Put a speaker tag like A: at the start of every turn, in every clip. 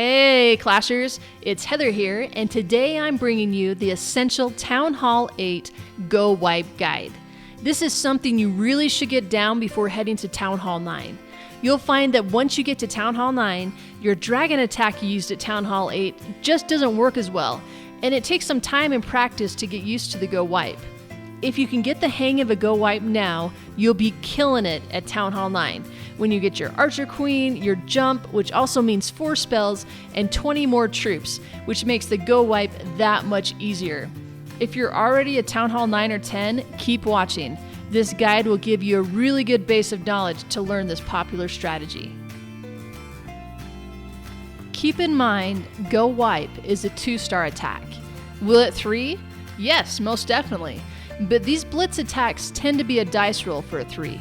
A: Hey Clashers, it's Heather here, and today I'm bringing you the essential Town Hall 8 GOWIPE guide. This is something you really should get down before heading to Town Hall 9. You'll find that once you get to Town Hall 9, your dragon attack you used at Town Hall 8 just doesn't work as well, and it takes some time and practice to get used to the GOWIPE. If you can get the hang of a GOWIPE now, you'll be killing it at Town Hall 9, when you get your Archer Queen, your Jump, which also means 4 spells, and 20 more troops, which makes the GOWIPE that much easier. If you're already at Town Hall 9 or 10, keep watching. This guide will give you a really good base of knowledge to learn this popular strategy. Keep in mind, GOWIPE is a 2-star attack. Will it 3? Yes, most definitely. But these blitz attacks tend to be a dice roll for a 3.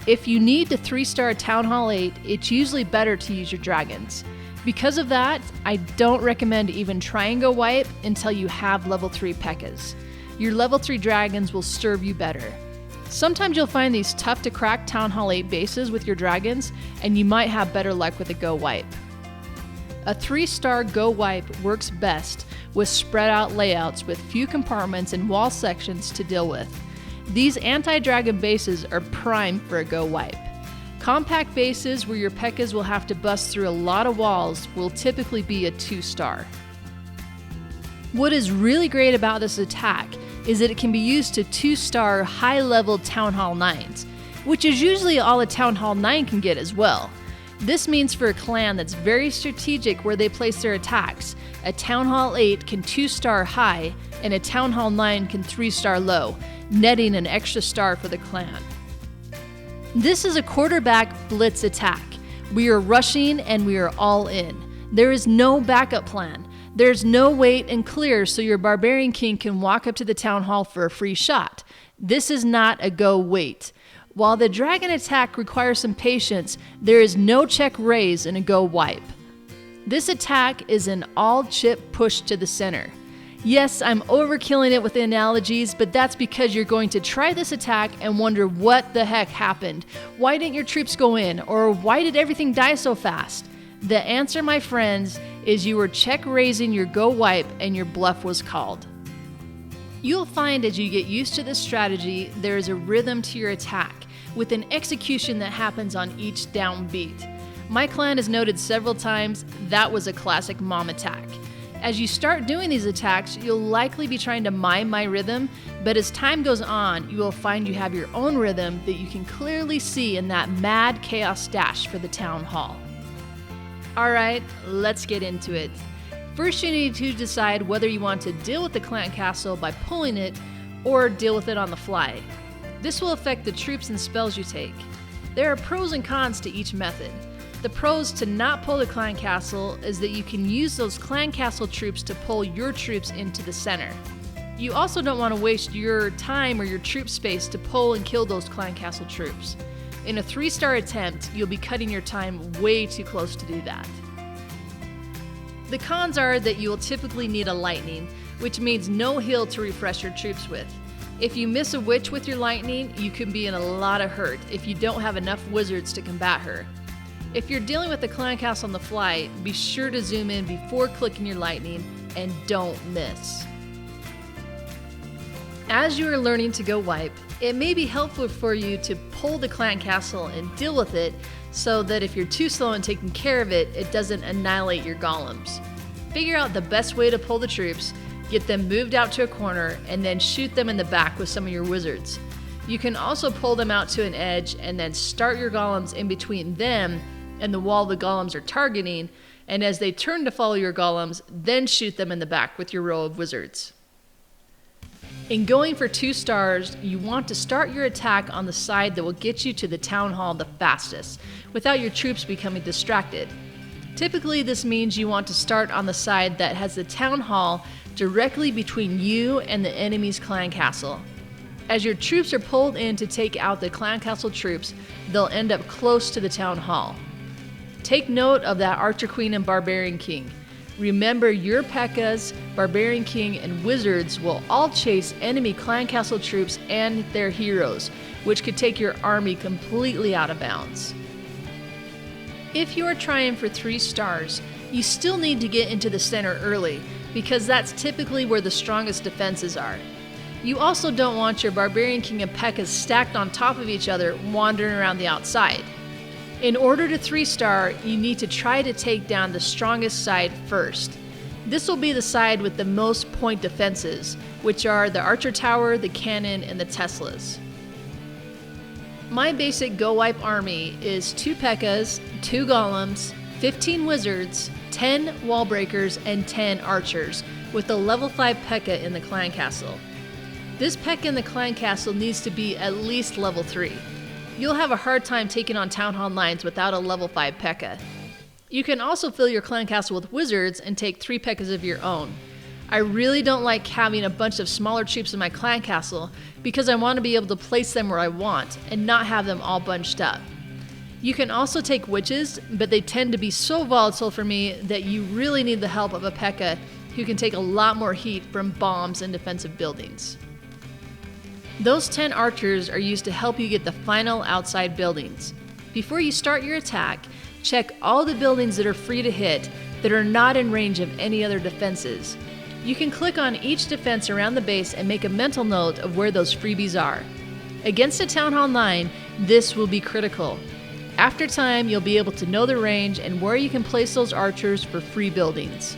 A: If you need to 3-star Town Hall 8, it's usually better to use your dragons. Because of that, I don't recommend even trying GOWIPE until you have level 3 Pekkas. Your level 3 dragons will serve you better. Sometimes you'll find these tough to crack Town Hall 8 bases with your dragons, and you might have better luck with a GOWIPE. A 3-star GOWIPE works best with spread out layouts with few compartments and wall sections to deal with. These anti-dragon bases are primed for a GOWIPE. Compact bases where your Pekkas will have to bust through a lot of walls will typically be a 2-star. What is really great about this attack is that it can be used to 2-star high-level Town Hall 9s, which is usually all a Town Hall 9 can get as well. This means for a clan that's very strategic where they place their attacks, a Town Hall 8 can 2-star high and a Town Hall 9 can 3-star low, netting an extra star for the clan. This is a quarterback blitz attack. We are rushing and we are all in. There is no backup plan. There's no wait and clear so your Barbarian King can walk up to the Town Hall for a free shot. This is not a go wait. While the dragon attack requires some patience, there is no check raise in a GOWIPE. This attack is an all chip push to the center. Yes, I'm overkilling it with the analogies, but that's because you're going to try this attack and wonder what the heck happened. Why didn't your troops go in? Or why did everything die so fast? The answer, my friends, is you were check raising your GOWIPE and your bluff was called. You'll find as you get used to this strategy, there is a rhythm to your attack, with an execution that happens on each downbeat. My clan has noted several times that was a classic mom attack. As you start doing these attacks, you'll likely be trying to mime my rhythm, but as time goes on, you will find you have your own rhythm that you can clearly see in that mad chaos dash for the Town Hall. Alright, let's get into it. First, you need to decide whether you want to deal with the clan castle by pulling it or deal with it on the fly. This will affect the troops and spells you take. There are pros and cons to each method. The pros to not pull the clan castle is that you can use those clan castle troops to pull your troops into the center. You also don't want to waste your time or your troop space to pull and kill those clan castle troops. In a 3-star attempt, you'll be cutting your time way too close to do that. The cons are that you will typically need a lightning, which means no heal to refresh your troops with. If you miss a witch with your lightning, you can be in a lot of hurt if you don't have enough wizards to combat her. If you're dealing with the clan castle on the fly, be sure to zoom in before clicking your lightning and don't miss. As you are learning to GOWIPE, it may be helpful for you to pull the clan castle and deal with it so that if you're too slow in taking care of it, it doesn't annihilate your golems. Figure out the best way to pull the troops, get them moved out to a corner, and then shoot them in the back with some of your wizards. You can also pull them out to an edge and then start your golems in between them and the wall the golems are targeting, and as they turn to follow your golems, then shoot them in the back with your row of wizards. In going for 2 stars, you want to start your attack on the side that will get you to the Town Hall the fastest, without your troops becoming distracted. Typically, this means you want to start on the side that has the Town Hall directly between you and the enemy's clan castle. As your troops are pulled in to take out the clan castle troops, they'll end up close to the Town Hall. Take note of that Archer Queen and Barbarian King. Remember, your Pekkas, Barbarian King, and Wizards will all chase enemy clan castle troops and their heroes, which could take your army completely out of bounds. If you are trying for 3 stars, You still need to get into the center early, because that's typically where the strongest defenses are. You also don't want your Barbarian King and Pekkas stacked on top of each other wandering around the outside. In order to 3-star, you need to try to take down the strongest side first. This will be the side with the most point defenses, which are the Archer Tower, the Cannon, and the Teslas. My basic GoWiPe army is 2 Pekkas, 2 Golems, 15 Wizards, 10 Wall Breakers, and 10 Archers, with a level 5 Pekka in the Clan Castle. This Pekka in the Clan Castle needs to be at least level 3. You'll have a hard time taking on Town Hall 9s without a level 5 Pekka. You can also fill your Clan Castle with Wizards and take 3 Pekkas of your own. I really don't like having a bunch of smaller troops in my Clan Castle because I want to be able to place them where I want and not have them all bunched up. You can also take Witches, but they tend to be so volatile for me that you really need the help of a Pekka who can take a lot more heat from bombs and defensive buildings. Those 10 archers are used to help you get the final outside buildings. Before you start your attack, check all the buildings that are free to hit that are not in range of any other defenses. You can click on each defense around the base and make a mental note of where those freebies are. Against a Town Hall 9, this will be critical. After time, you'll be able to know the range and where you can place those archers for free buildings.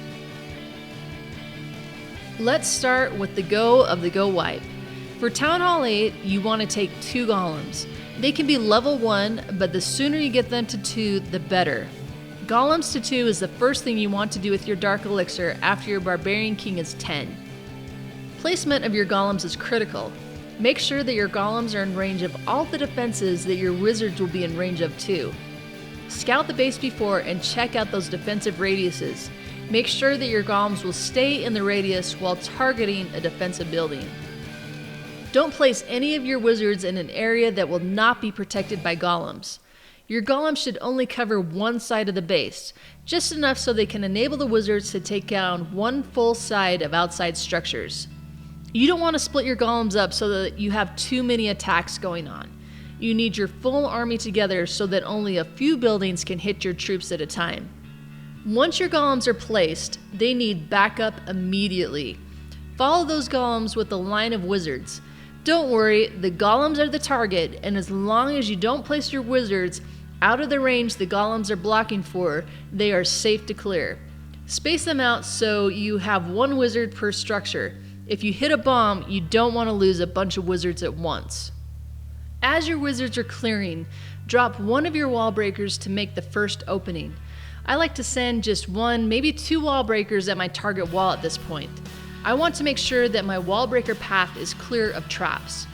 A: Let's start with the go of the GoWiPe. For Town Hall 8, you want to take 2 Golems. They can be level 1, but the sooner you get them to 2, the better. Golems to 2 is the first thing you want to do with your Dark Elixir after your Barbarian King is 10. Placement of your Golems is critical. Make sure that your Golems are in range of all the defenses that your Wizards will be in range of too. Scout the base before and check out those defensive radiuses. Make sure that your Golems will stay in the radius while targeting a defensive building. Don't place any of your Wizards in an area that will not be protected by Golems. Your Golems should only cover one side of the base, just enough so they can enable the Wizards to take down one full side of outside structures. You don't want to split your Golems up so that you have too many attacks going on. You need your full army together so that only a few buildings can hit your troops at a time. Once your Golems are placed, they need backup immediately. Follow those Golems with a line of Wizards. Don't worry, the Golems are the target, and as long as you don't place your Wizards out of the range the Golems are blocking for, they are safe to clear. Space them out so you have 1 Wizard per structure. If you hit a bomb, you don't want to lose a bunch of Wizards at once. As your Wizards are clearing, drop 1 of your wall breakers to make the first opening. I like to send just 1, maybe 2 wall breakers at my target wall at this point. I want to make sure that my wall breaker path is clear of traps.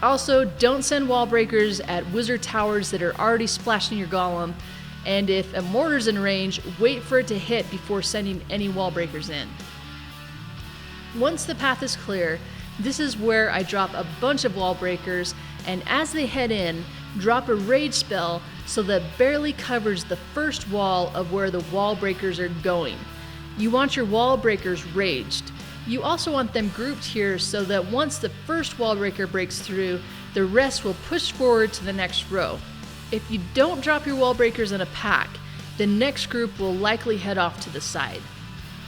A: Also, don't send wall breakers at wizard towers that are already splashing your golem, and if a mortar's in range, wait for it to hit before sending any wall breakers in. Once the path is clear, this is where I drop a bunch of wall breakers, and as they head in, drop a rage spell so that barely covers the first wall of where the wall breakers are going. You want your wall breakers raged. You also want them grouped here so that once the first wall breaker breaks through, the rest will push forward to the next row. If you don't drop your wall breakers in a pack, the next group will likely head off to the side.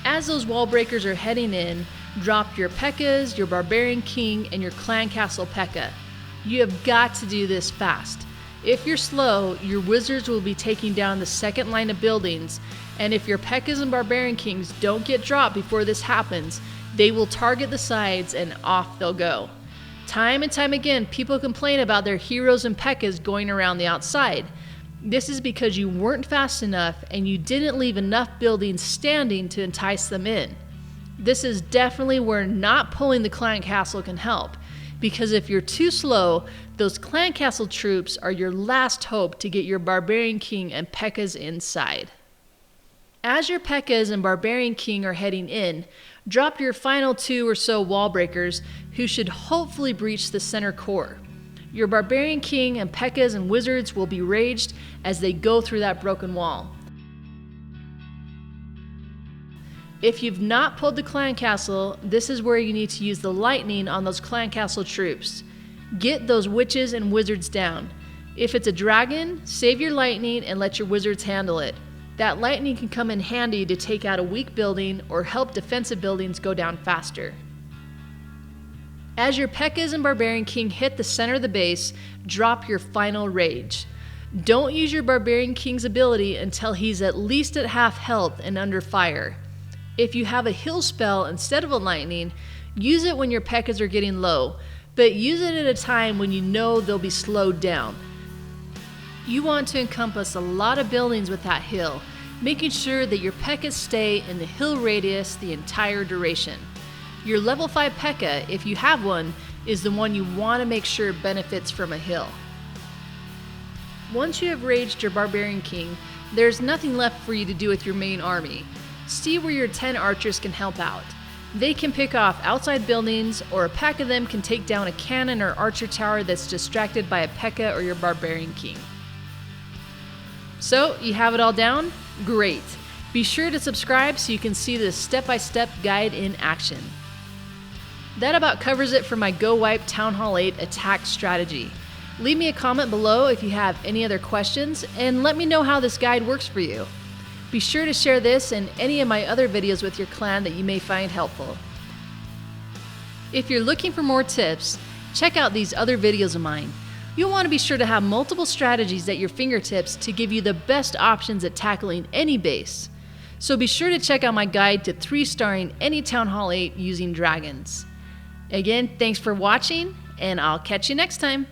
A: As those wall breakers are heading in, drop your Pekkas, your Barbarian King, and your Clan Castle Pekka. You have got to do this fast. If you're slow, your Wizards will be taking down the second line of buildings, and if your Pekkas and Barbarian Kings don't get dropped before this happens, they will target the sides and off they'll go. Time and time again, people complain about their heroes and Pekkas going around the outside. This is because you weren't fast enough and you didn't leave enough buildings standing to entice them in. This is definitely where not pulling the Clan Castle can help, because if you're too slow, those Clan Castle troops are your last hope to get your Barbarian King and Pekkas inside. As your Pekkas and Barbarian King are heading in, drop your final 2 or so wall breakers who should hopefully breach the center core. Your Barbarian King and Pekkas and Wizards will be raged as they go through that broken wall. If you've not pulled the Clan Castle, this is where you need to use the lightning on those Clan Castle troops. Get those Witches and Wizards down. If it's a dragon, save your lightning and let your Wizards handle it. That lightning can come in handy to take out a weak building or help defensive buildings go down faster. As your Pekkas and Barbarian King hit the center of the base, drop your final rage. Don't use your Barbarian King's ability until he's at least at half health and under fire. If you have a heal spell instead of a lightning, use it when your Pekkas are getting low, but use it at a time when you know they'll be slowed down. You want to encompass a lot of buildings with that heal, making sure that your Pekkas stay in the heal radius the entire duration. Your level 5 Pekka, if you have one, is the one you want to make sure benefits from a heal. Once you have raged your Barbarian King, there's nothing left for you to do with your main army. See where your 10 archers can help out. They can pick off outside buildings, or a pack of them can take down a cannon or archer tower that's distracted by a Pekka or your Barbarian King. So, you have it all down? Great! Be sure to subscribe so you can see this step-by-step guide in action. That about covers it for my GoWiPe Town Hall 8 attack strategy. Leave me a comment below if you have any other questions, and let me know how this guide works for you. Be sure to share this and any of my other videos with your clan that you may find helpful. If you're looking for more tips, check out these other videos of mine. You'll want to be sure to have multiple strategies at your fingertips to give you the best options at tackling any base. So be sure to check out my guide to 3-starring any Town Hall 8 using dragons. Again, thanks for watching, and I'll catch you next time.